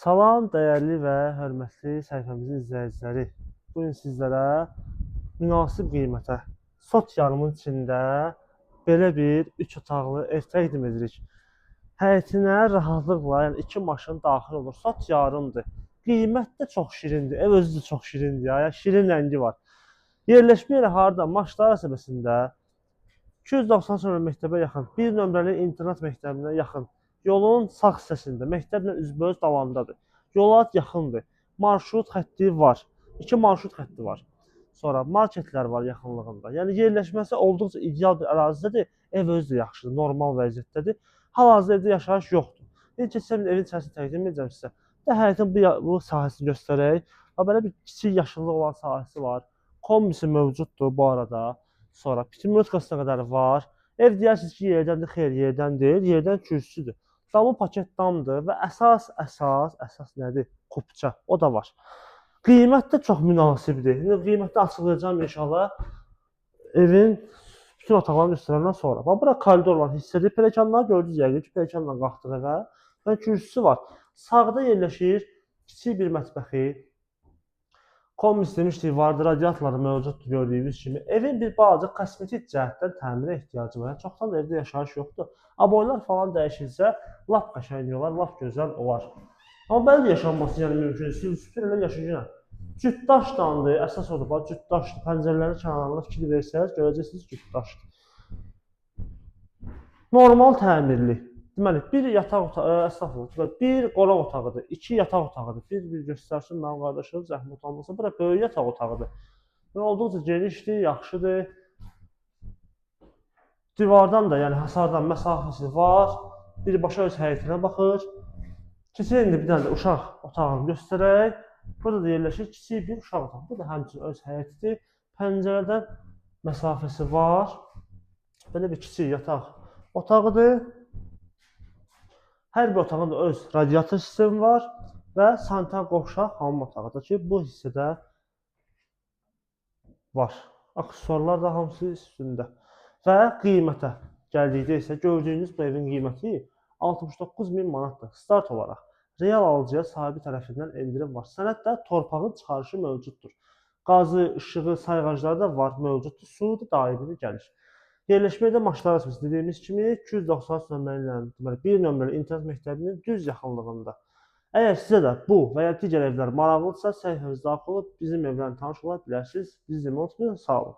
Salam, dəyərli və hörmətli səhifəmizin izləyiciləri. Bugün sizlərə münasib qiymətə Sot yarımın içində belə bir 3 otaqlı ev təqdim edirik. Həyətinə rahatlıqla, yəni 2 maşın daxil olur. Sot yarımdır. Qiymət də çox şirindir. Ev özü də çox şirindir. Yəni şirin rəngi var. Yerləşmə yeri harda? Maçlar əsəbəsində 290 nömrəli məktəbə yaxın, 1 nömrəli internat məktəbinə yaxın. Yolun sağ hissəsində, məktəblə üzbəüz dalandadır. Yola yaxındır. Marşrut xətti var. 2 marşrut xətti var. Sonra marketlər var yaxınlığında. Yəni yerləşməsi olduqca ideal bir ərazidədir. Ev özü də yaxşıdır, normal vəziyyətdədir. Hal-hazırda evdə yaşayış yoxdur. İlk keçsəm evin içərisini təqdim edəcəm sizə. Həyətin bu sahəsini göstərək. Belə bir kiçik yaşıllıq olan sahəsi var. Kombisi mövcuddur bu arada. Sonra pitimotkasına qədər var. Ev deyirsiniz ki, yerdəndir, xeyr, yerdən deyil, yerdən kürsüdür. Damı paket damdır və əsas nədir? Kupça, o da var. Qiymət də çox münasibdir. İndi qiymətini açıqlayacağım inşallah. Evin bütün otaqlarını göstərəndən sonra. Bax, bura koridor olan hissədir. Pilləkənləri gördünüz yəqin ki, pilləkənlə qalxdıq evə. Və kürsüsü var. Sağda yerləşir kiçik bir mətbəxi. Kombis demişdik, vardı, radiatorları mövcuddur gördüyünüz kimi. Evin bir balaca kosmetik cəhətdən təmirə ehtiyacı var. Yəni, çoxdan da evdə yaşayış yoxdur. Aboylar falan dəyişilsə, lap qəşəng olar, lap gözəl olar. Amma belə yaşanması yəni mümkün. Süpür elə yaşayacaq. Cütdaşdandır, əsas odur, bax, cütdaşdır. Pəncərələrin kənarlarına fikir versəniz, görəcəksiniz cütdaşdır. Normal təmirli. Deməli, bir yataq otağı, əslafdır, bir qonaq otağıdır, 2 yataq otağıdır. Bir göstərsin mənim qardaşım, zəhmət olmasa, bura böyük yataq otağıdır. Olduqca genişdir, yaxşıdır. Divardan da, yəni hasardan məsafəsi var. Birbaşa öz həyətinə baxır. Keçək indi bir dənə də uşaq otağını göstərək. Burada da yerləşir kiçik bir uşaq otağı. Bu da həmçinin öz həyətidir. Pəncərədən məsafəsi var. Belə bir kiçik yataq otağıdır. Hər bir otağın da öz radiator sistemi var və sanitar qovşaq hamam otağıdır ki, bu hissədə var. Aksesuarlar da hamısı üstündə. Və qiymətə gəldikdə isə gördüyünüz bu evin qiyməti 69.000 manatdır. Start olaraq real alıcıya sahibi tərəfindən endirim var. Sənəddə torpağın çıxarışı mövcuddur. Qazı, işığı, sayğacları da var, mövcuddur. Su da daimi gəlir. Yerləşmədə maçlar arasında dediyimiz kimi 290 nömrəli 1 nömrəli internet məktəbinin düz yaxınlığında. Əgər sizə də bu və ya digər evlər maraqlıdırsa, səhifəmizə daxil olub bizim evlərlə tanış ola bilərsiniz. Bizi unutmayın, sağ olun.